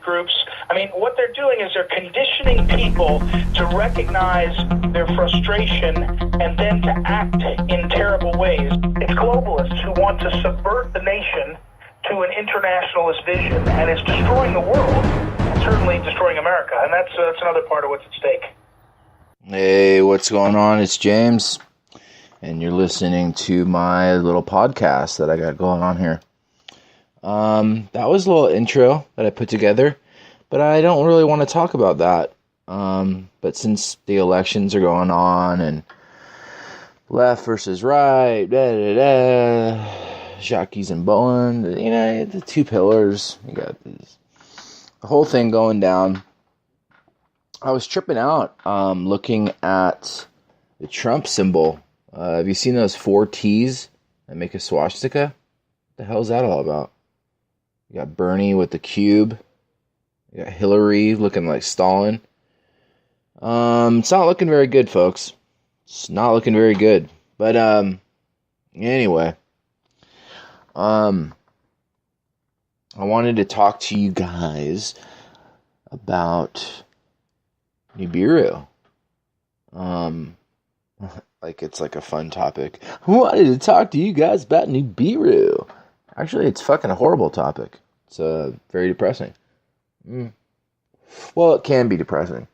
groups. I mean, what they're doing is they're conditioning people to recognize their frustration and then to act in terrible ways. It's globalists who want to subvert the nation to an internationalist vision, and it's destroying the world, and certainly destroying America, and that's another part of what's at stake. Hey, what's going on? It's James, and you're listening to my little podcast that I got going on here. That was a little intro that I put together, but I don't really want to talk about that. But since the elections are going on and left versus right, Jacques and Bowen, the two pillars, you got the whole thing going down. I was tripping out, looking at the Trump symbol. Have you seen those 4 T's that make a swastika? What the hell's that all about? You got Bernie with the cube. You got Hillary looking like Stalin. It's not looking very good, folks. It's not looking very good. But anyway, I wanted to talk to you guys about Nibiru. Like it's like a fun topic. I wanted to talk to you guys about Nibiru. Actually, it's fucking a horrible topic. It's very depressing. Well, it can be depressing.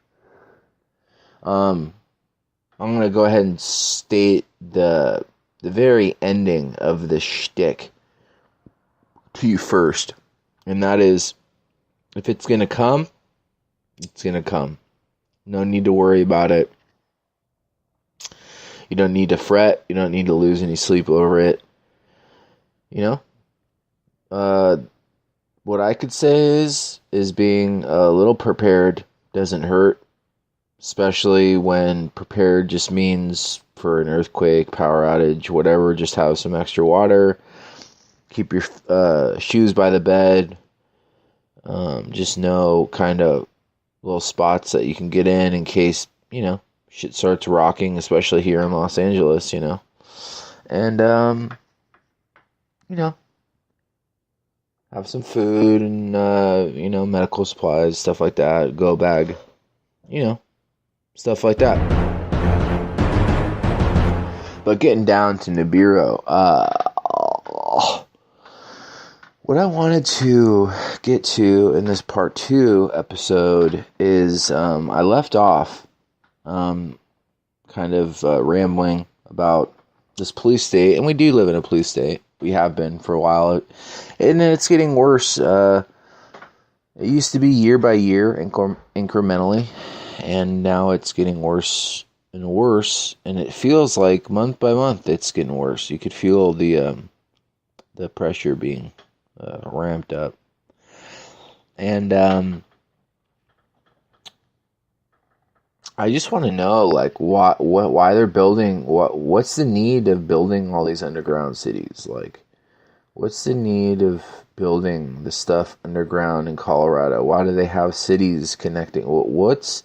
I'm going to go ahead and state the very ending of the shtick to you first. And that is, if it's going to come, it's going to come. No need to worry about it. You don't need to fret. You don't need to lose any sleep over it. What I could say is being a little prepared doesn't hurt, especially when prepared just means for an earthquake, power outage, whatever. Just have some extra water. Keep your shoes by the bed. Just know kind of little spots that you can get in case, shit starts rocking, especially here in Los Angeles, And, have some food and, medical supplies, stuff like that. Go bag, stuff like that. But getting down to Nibiru, what I wanted to get to in this part 2 episode is I left off kind of rambling about this police state, and we do live in a police state. We have been for a while, and it's getting worse. It used to be year by year, incrementally, and now it's getting worse and worse, and it feels like month by month it's getting worse. You could feel the pressure being ramped up, and I just want to know, like, why they're building, what's the need of building all these underground cities? Like, what's the need of building the stuff underground in Colorado? Why do they have cities connecting? What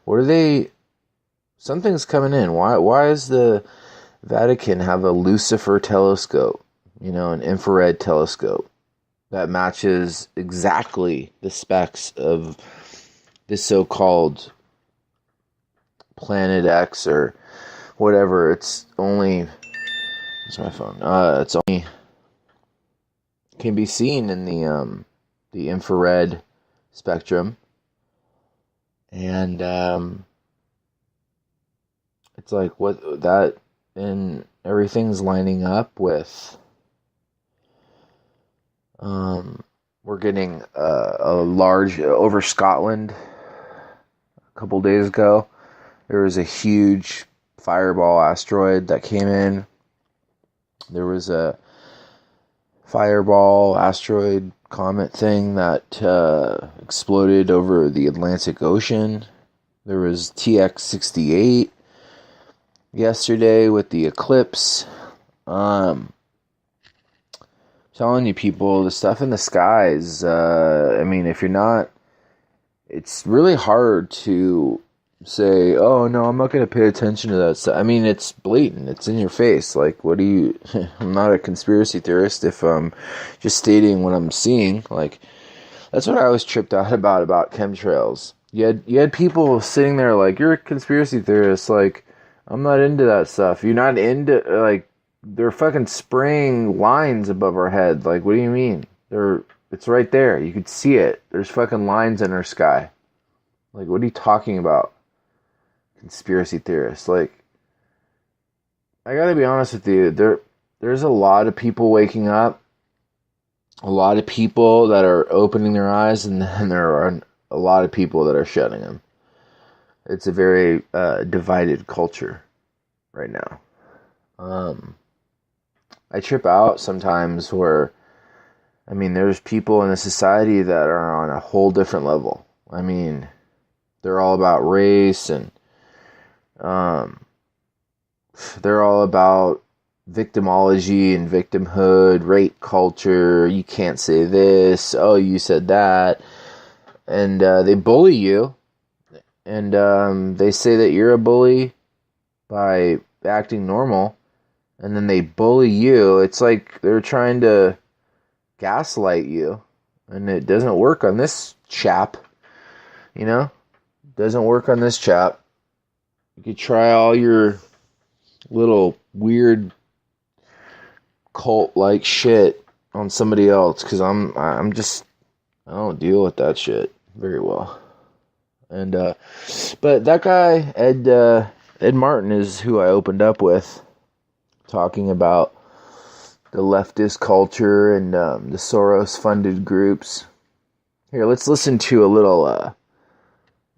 are they, something's coming in. Why does the Vatican have a Lucifer telescope, an infrared telescope that matches exactly the specs of this so-called Planet X or whatever? It's only, it's my phone. It's only can be seen in the infrared spectrum, and it's like what that, and everything's lining up with. We're getting a large over Scotland a couple days ago. There was a huge fireball asteroid that came in. There was a fireball asteroid comet thing that exploded over the Atlantic Ocean. There was TX-68 yesterday with the eclipse. Telling you people, the stuff in the skies, if you're not, it's really hard to say, oh no, I'm not going to pay attention to that stuff. It's blatant. It's in your face. Like, what do you, I'm not a conspiracy theorist if I'm just stating what I'm seeing. Like, That's what I was tripped out about chemtrails. You had people sitting there like, you're a conspiracy theorist. Like, I'm not into that stuff. You're not into, like, they're fucking spraying lines above our head. Like, what do you mean? It's right there. You could see it. There's fucking lines in our sky. Like, what are you talking about? Conspiracy theorists. Like, I gotta be honest with you. There's a lot of people waking up. A lot of people that are opening their eyes, and then there are a lot of people that are shutting them. It's a very divided culture right now. I trip out sometimes where, I mean, there's people in the society that are on a whole different level. I mean, they're all about race, and they're all about victimology and victimhood, rape culture. You can't say this. Oh, you said that. And they bully you. And they say that you're a bully by acting normal. And then they bully you. It's like they're trying to gaslight you. And it doesn't work on this chap. You know? It doesn't work on this chap. You could try all your little weird cult-like shit on somebody else, because I don't deal with that shit very well. And but that guy Ed Martin is who I opened up with, talking about the leftist culture and the Soros-funded groups. Here, let's listen to a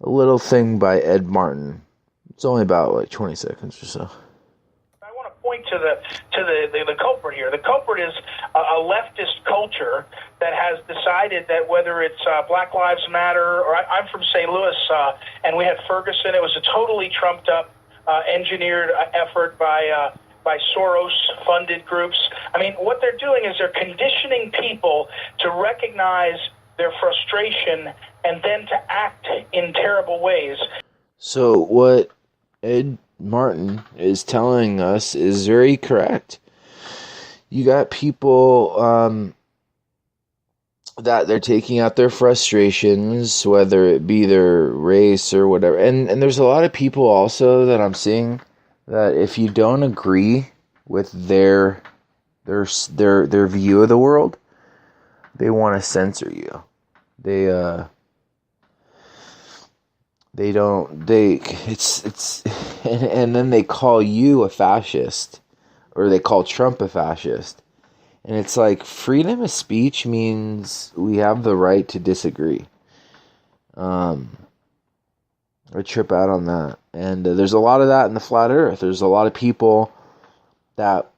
little thing by Ed Martin. It's only about like 20 seconds or so. Point to the culprit here. The culprit is a leftist culture that has decided that whether it's Black Lives Matter, or I'm from St. Louis, and we had Ferguson. It was a totally trumped up, engineered effort by Soros-funded groups. I mean, what they're doing is they're conditioning people to recognize their frustration and then to act in terrible ways. So what Ed Martin is telling us is very correct. You got people that they're taking out their frustrations, whether it be their race or whatever. And there's a lot of people also that I'm seeing that if you don't agree with their view of the world, they want to censor you. And then they call you a fascist, or they call Trump a fascist. And it's like, freedom of speech means we have the right to disagree. I trip out on that. And there's a lot of that in the flat earth. There's a lot of people that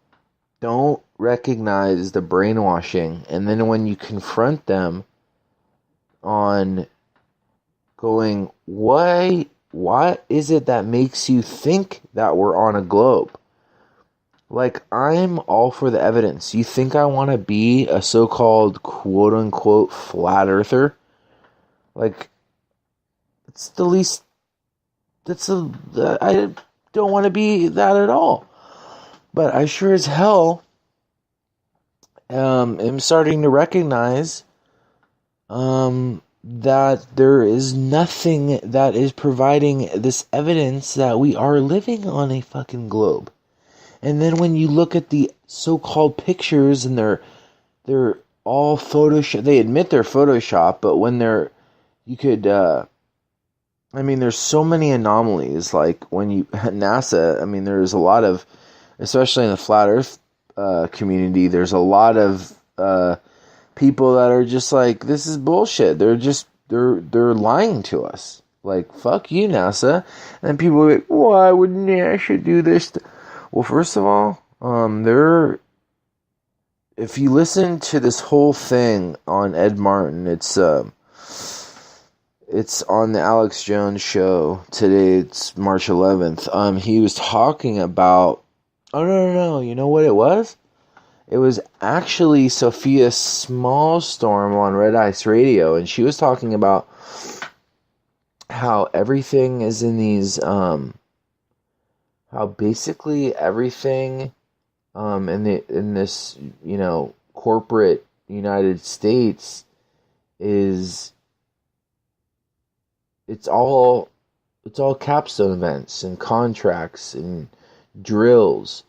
don't recognize the brainwashing. And then when you confront them on going, what is it that makes you think that we're on a globe? Like, I'm all for the evidence. You think I want to be a so-called quote-unquote flat earther? Like, it's the least... I don't want to be that at all. But I sure as hell am starting to recognize that there is nothing that is providing this evidence that we are living on a fucking globe. And then when you look at the so-called pictures, and they're all Photoshop, they admit they're Photoshop, but when there's so many anomalies. Like when NASA, there's a lot of, especially in the flat earth community, there's a lot of people that are just like, this is bullshit. They're lying to us. Like, fuck you, NASA. And then people are like, why would NASA do this? Well, first of all, if you listen to this whole thing on Ed Martin, it's on the Alex Jones show today. It's March 11th. He was talking about, no, you know what it was? It was actually Sophia Smallstorm on Red Ice Radio, and she was talking about how everything is in these, how basically everything in this, corporate United States is it's all capstone events and contracts and drills.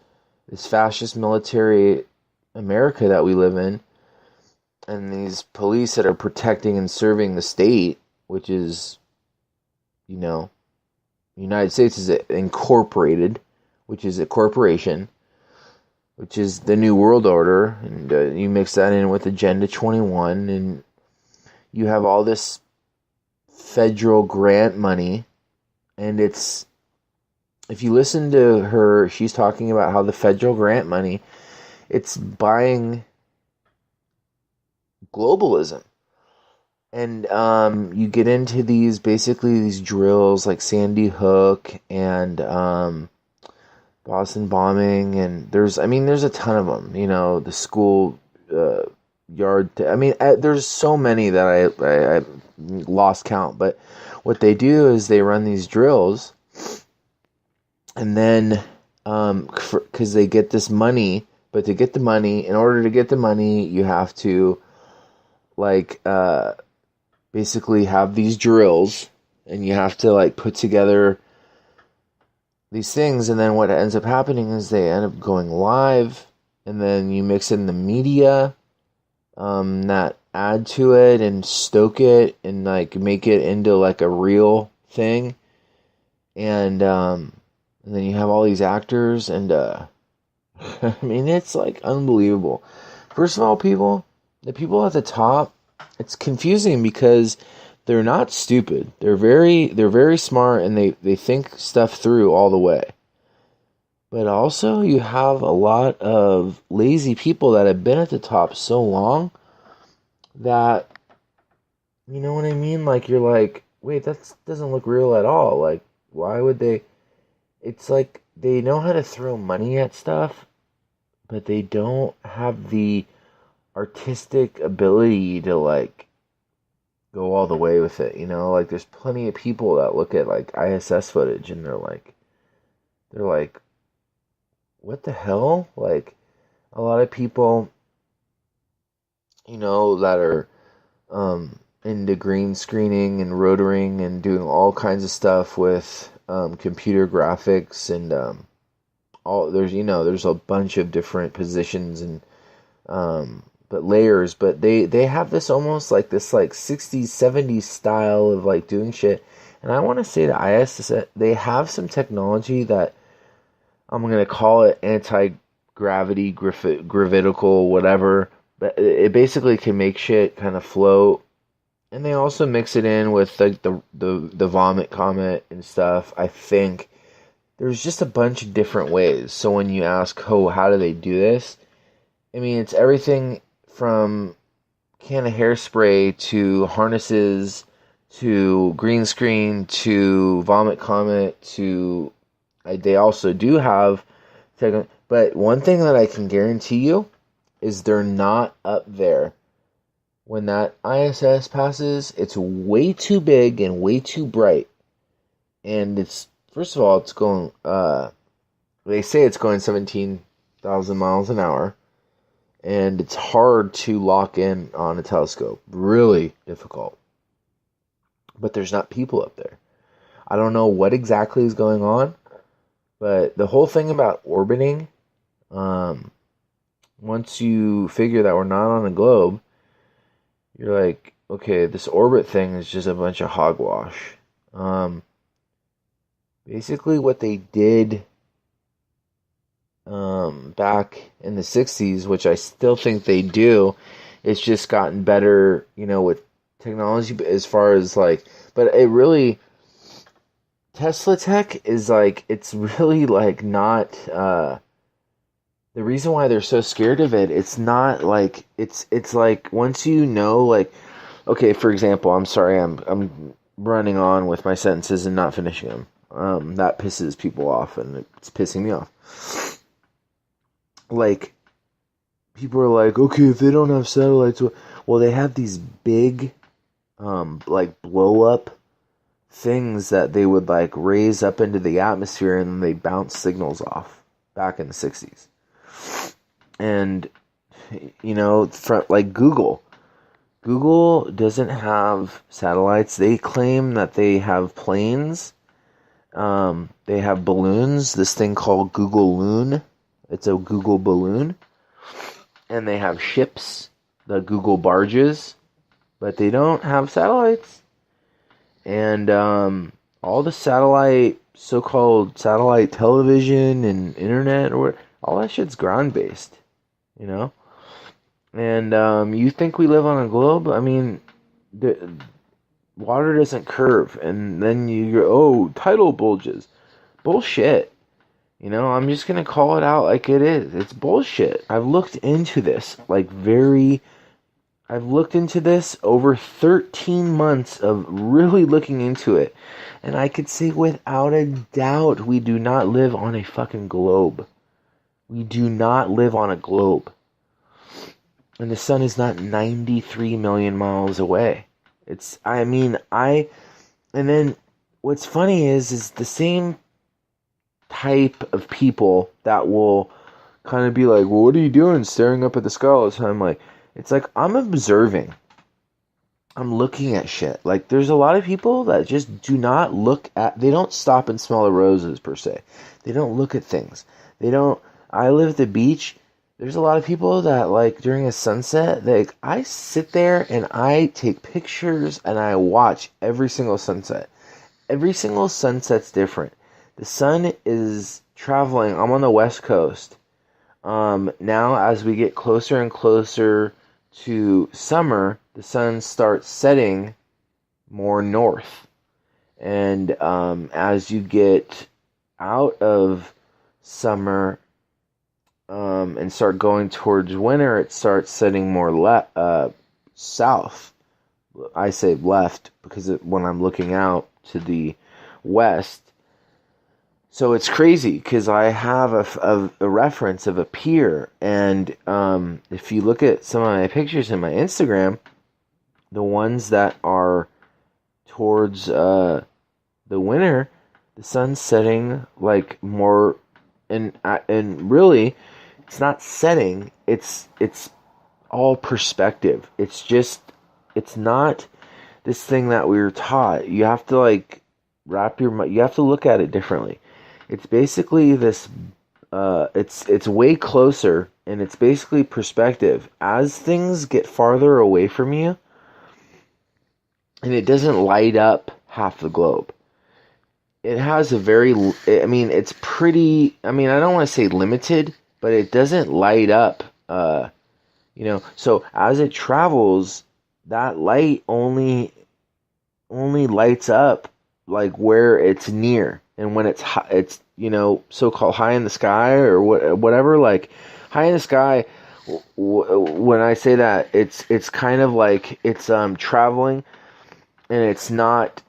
This fascist military America that we live in, and these police that are protecting and serving the state, which is, United States is incorporated, which is a corporation, which is the New World Order, and you mix that in with Agenda 21, and you have all this federal grant money, and it's, if you listen to her, she's talking about how the federal grant money, it's buying globalism. And you get into these drills like Sandy Hook and Boston bombing, and there's a ton of them. The school yard. There's so many that I lost count. But what they do is they run these drills, and then because they get this money, but to get the money, in order to get the money, you have to basically have these drills, and you have to put together these things, and then what ends up happening is they end up going live, and then you mix in the media that add to it and stoke it and make it into a real thing, and then you have all these actors, and it's unbelievable. First of all, the people at the top, it's confusing because they're not stupid. They're very smart, and they think stuff through all the way. But also you have a lot of lazy people that have been at the top so long that, you know what I mean? You're wait, that doesn't look real at all. Why would they? It's they know how to throw money at stuff, but they don't have the artistic ability to go all the way with it. There's plenty of people that look at ISS footage and they're like, what the hell? A lot of people, that are into green screening and rotoring and doing all kinds of stuff with computer graphics and there's a bunch of different positions and but layers, but they have this almost this 60s 70s style of doing shit. And I want to say to IS that they have some technology that I'm going to call it anti-gravity, gravitical, whatever, but it basically can make shit kind of float. And they also mix it in with the vomit comet and stuff. I think there's just a bunch of different ways. So when you ask, how do they do this? It's everything from can of hairspray to harnesses to green screen to vomit comet to they also do have but one thing that I can guarantee you is they're not up there. When that ISS passes, it's way too big and way too bright, and it's, first of all, it's going they say it's going 17,000 miles an hour. And it's hard to lock in on a telescope. Really difficult. But there's not people up there. I don't know what exactly is going on. But the whole thing about orbiting, once you figure that we're not on a globe, you're okay, this orbit thing is just a bunch of hogwash. Basically what they did back in the 60s, which I still think they do, it's just gotten better, with technology as far as but it really, Tesla tech is it's really not, the reason why they're so scared of it, it's not it's once okay, for example, I'm sorry, I'm running on with my sentences and not finishing them. That pisses people off, and it's pissing me off. People are okay, if they don't have satellites, well, they have these big, blow up things that they would raise up into the atmosphere, and then they bounce signals off back in the 60s. And, from Google, Google doesn't have satellites. They claim that they have planes. They have balloons, this thing called Google Loon. It's a Google balloon. And they have ships, the Google barges, but they don't have satellites. And all the so-called satellite television and internet, all that shit's ground-based, you know? And you think we live on a globe? I mean, the water doesn't curve, and then you go, oh, tidal bulges. Bullshit. You know, I'm just going to call it out like it is. It's bullshit. I've looked into this, I've looked into this over 13 months of really looking into it. And I could say without a doubt, we do not live on a fucking globe. We do not live on a globe. And the sun is not 93 million miles away. And then what's funny is the same type of people that will kind of be like, well, what are you doing staring up at the sky all the time? Like, it's like, I'm observing. I'm looking at shit. Like, there's a lot of people that just do not they don't stop and smell the roses, per se. They don't look at things. I live at the beach. There's a lot of people that, like, during a sunset, I sit there and I take pictures and I watch every single sunset. Every single sunset's different. The sun is traveling. I'm on the West Coast. Now, as we get closer and closer to summer, the sun starts setting more north. And as you get out of summer and start going towards winter, it starts setting more south. I say left because when I'm looking out to the west. So it's crazy because I have a reference of a pier, and if you look at some of my pictures in my Instagram, the ones that are towards the winter, the sun's setting like more, and really, it's not setting. It's all perspective. It's not this thing that we were taught. You have to you have to look at it differently. It's basically this, it's way closer, and it's basically perspective. As things get farther away from you, and it doesn't light up half the globe. It has it's pretty, I don't want to say limited, but it doesn't light up, so as it travels, that light only lights up, like, where it's near. And when it's high, it's, so-called high in the sky or whatever, like high in the sky, when I say that, it's kind of like it's traveling, and it's not,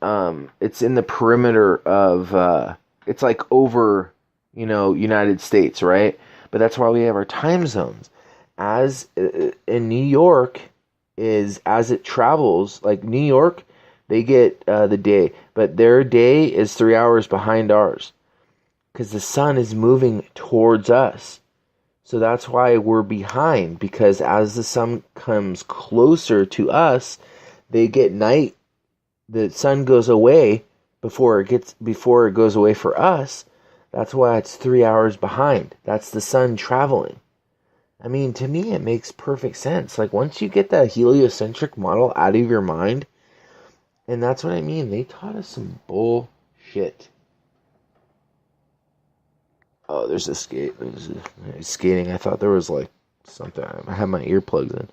it's in the perimeter of, it's like over, United States, right? But that's why we have our time zones. As in New York, as it travels, like New York, they get the day, but their day is 3 hours behind ours because the sun is moving towards us. So that's why we're behind, because as the sun comes closer to us, they get night. The sun goes away before it goes away for us. That's why it's 3 hours behind. That's the sun traveling. To me, it makes perfect sense. Like, once you get that heliocentric model out of your mind, and that's what I mean. They taught us some bullshit. Oh, there's a skating. I thought there was like something. I had my earplugs in.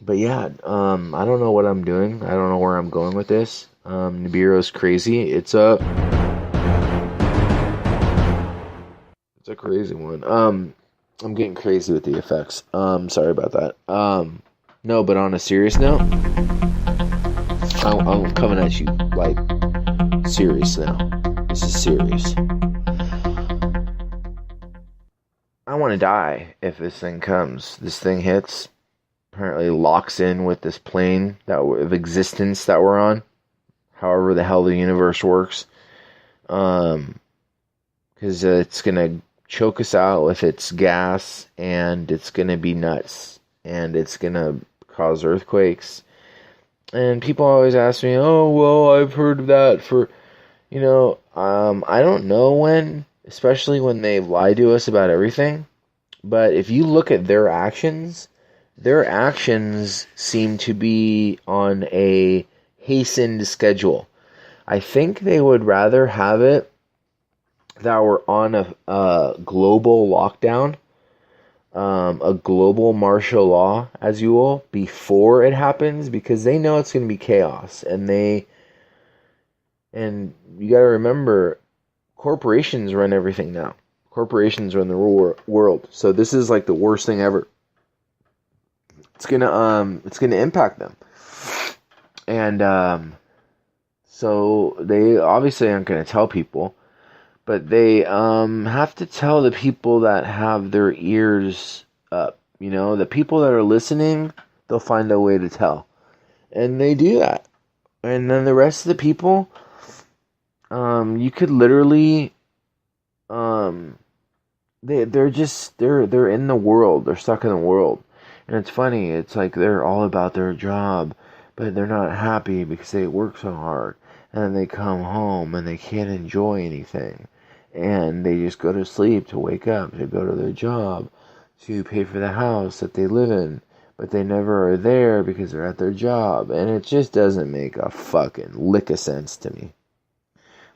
But yeah, I don't know what I'm doing. I don't know where I'm going with this. Nibiru's crazy. It's a crazy one. I'm getting crazy with the effects. Sorry about that. No, but on a serious note, I'm coming at you, like, serious now. This is serious. I want to die if this thing comes. This thing hits, apparently locks in with this plane of existence that we're on. However the hell the universe works. Because it's going to choke us out with its gas, and it's going to be nuts. And it's going to cause earthquakes. And people always ask me, oh, well, I've heard of that for, I don't know when, especially when they lie to us about everything. But if you look at their actions seem to be on a hastened schedule. I think they would rather have it that we're on a global lockdown, a global martial law, as you will, before it happens, because they know it's going to be chaos. And you got to remember, corporations run everything now. Corporations run the world. So this is like the worst thing ever. It's gonna impact them. And so they obviously aren't gonna tell people, but they have to tell the people that have their ears up. The people that are listening, they'll find a way to tell, and they do that. And then the rest of the people, you could literally, they're in the world. They're stuck in the world. And it's funny, it's like they're all about their job, but they're not happy because they work so hard. And then they come home and they can't enjoy anything. And they just go to sleep to wake up, to go to their job, to pay for the house that they live in. But they never are there because they're at their job. And it just doesn't make a fucking lick of sense to me.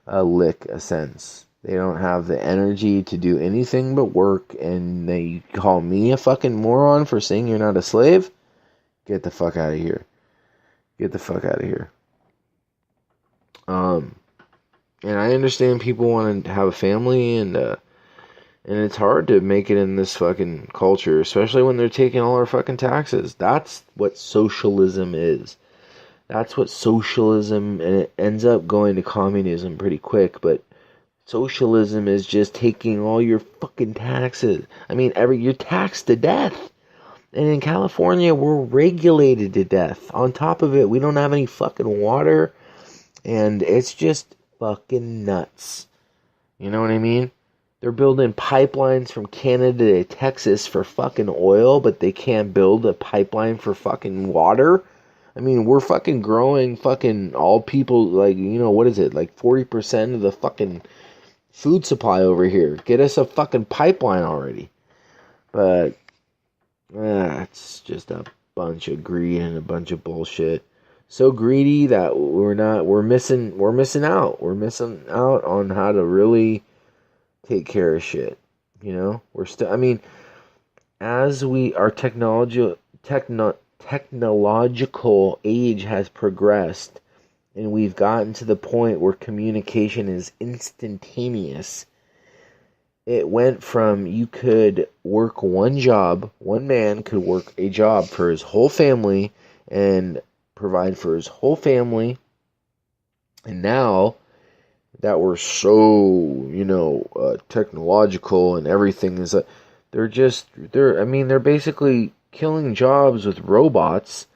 A lick of sense. They don't have the energy to do anything but work, and they call me a fucking moron for saying you're not a slave? Get the fuck out of here. Get the fuck out of here. And I understand people want to have a family, and it's hard to make it in this fucking culture, especially when they're taking all our fucking taxes. That's what socialism is. That's what socialism, and it ends up going to communism pretty quick, but socialism is just taking all your fucking taxes. I mean, you're taxed to death. And in California, we're regulated to death. On top of it, we don't have any fucking water. And it's just fucking nuts. You know what I mean? They're building pipelines from Canada to Texas for fucking oil, but they can't build a pipeline for fucking water. I mean, we're fucking growing fucking all people, like, what is it? Like 40% of the fucking food supply over here. Get us a fucking pipeline already. But it's just a bunch of greed and a bunch of bullshit. So greedy that we're missing out. We're missing out on how to really take care of shit. We're still, I mean, as our technological age has progressed, and we've gotten to the point where communication is instantaneous. It went from you could work one man could work a job for his whole family and provide for his whole family. And now that we're so, technological and everything is, they're basically killing jobs with robots.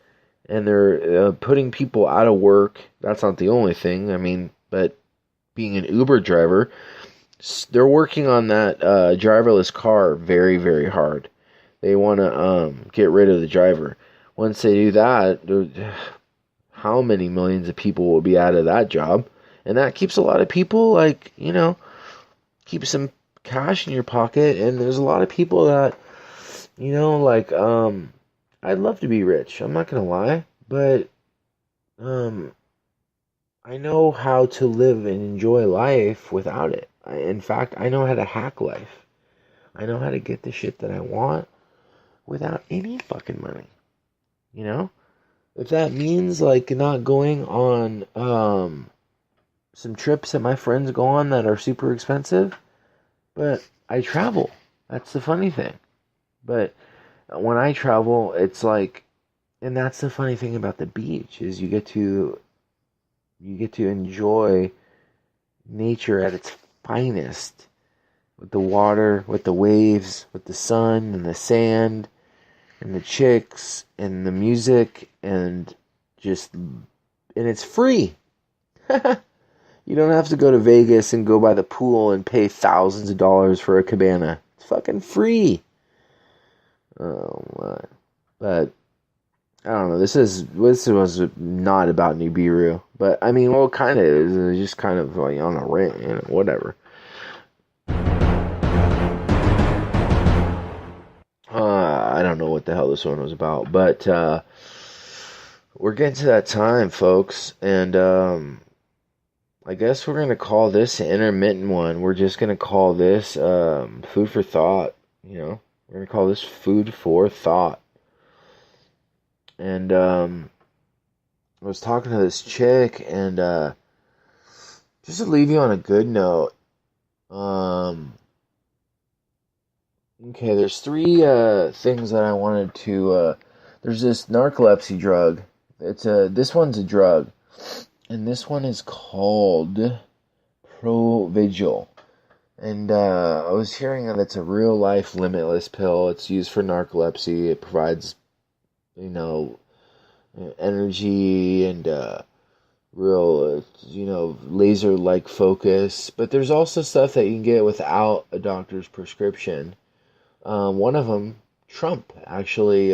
And they're putting people out of work. That's not the only thing. I mean, but being an Uber driver, they're working on that driverless car very, very hard. They want to get rid of the driver. Once they do that, how many millions of people will be out of that job? And that keeps a lot of people, keeps some cash in your pocket. And there's a lot of people that, I'd love to be rich. I'm not going to lie. But I know how to live and enjoy life without it. In fact, I know how to hack life. I know how to get the shit that I want without any fucking money. If that means, not going on some trips that my friends go on that are super expensive. But I travel. That's the funny thing. But when I travel, it's like, and that's the funny thing about the beach, is you get to enjoy nature at its finest, with the water, with the waves, with the sun and the sand and the chicks and the music, and it's free. You don't have to go to Vegas and go by the pool and pay thousands of dollars for a cabana. It's fucking free. Oh my. But I don't know. This was not about Nibiru, but I mean, well, kind of is. It's just kind of like on a rant, whatever. I don't know what the hell this one was about, but we're getting to that time, folks, and I guess we're gonna call this an intermittent one. We're just gonna call this food for thought. We're gonna call this food for thought. And I was talking to this chick, and just to leave you on a good note, okay, there's three things that I wanted to. There's this narcolepsy drug. This one's a drug, and this one is called Provigil. And I was hearing that it's a real life limitless pill. It's used for narcolepsy. It provides, energy and real, laser-like focus. But there's also stuff that you can get without a doctor's prescription. One of them, Trump, actually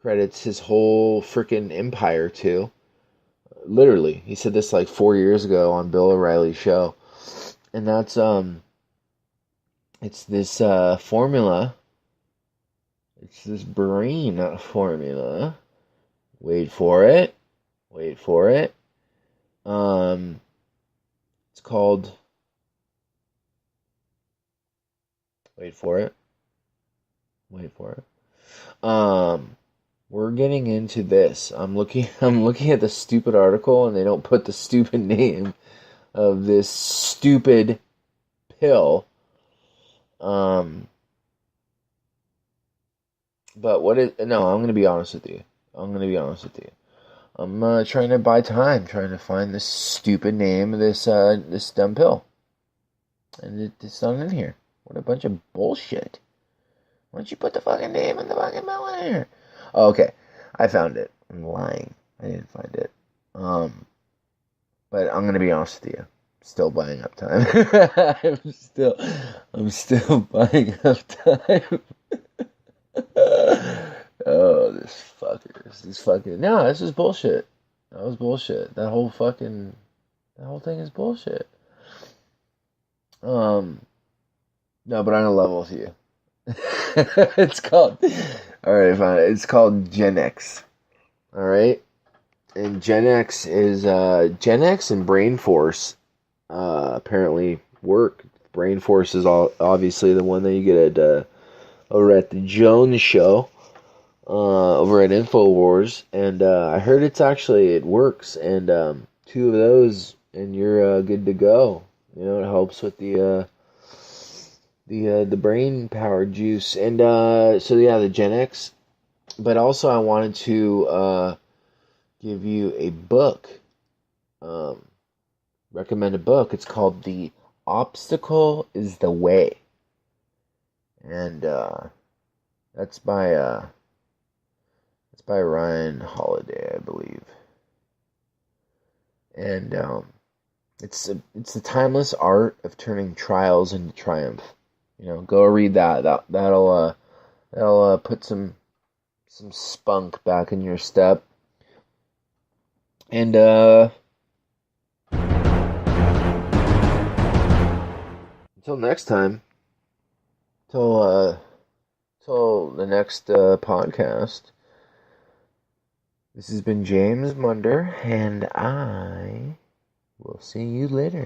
credits his whole freaking empire to. Literally, he said this like 4 years ago on Bill O'Reilly's show. And that's, it's this formula. It's this brain formula. Wait for it. It's called, wait for it. We're getting into this. I'm looking at the stupid article, and they don't put the stupid name of this stupid pill. But no, I'm going to be honest with you. I'm trying to buy time, trying to find this stupid name of this dumb pill. And it's not in here. What a bunch of bullshit. Why don't you put the fucking name of the fucking pill in here? Oh, okay. I found it. I'm lying. I didn't find it. But I'm going to be honest with you. Still buying up time. I'm still buying up time. Oh, this fucker. No, this is bullshit. That was bullshit. That whole thing is bullshit. No, but on a level with you. It's called, alright, I found it. It's called Gen X. Alright? And Gen X and Brain Force apparently work. Brain Force is obviously the one that you get at over at the Jones Show, over at InfoWars, and I heard it works, and 2 of those, and you're good to go. It helps with the brain power juice, and the Gen X. But also, I wanted to give you a book, recommend a book. It's called The Obstacle is the Way, and that's by Ryan Holiday, I believe. And it's the timeless art of turning trials into triumph. Go read that. That'll put some spunk back in your step. And until next time, till the next podcast. This has been James Munder, and I will see you later.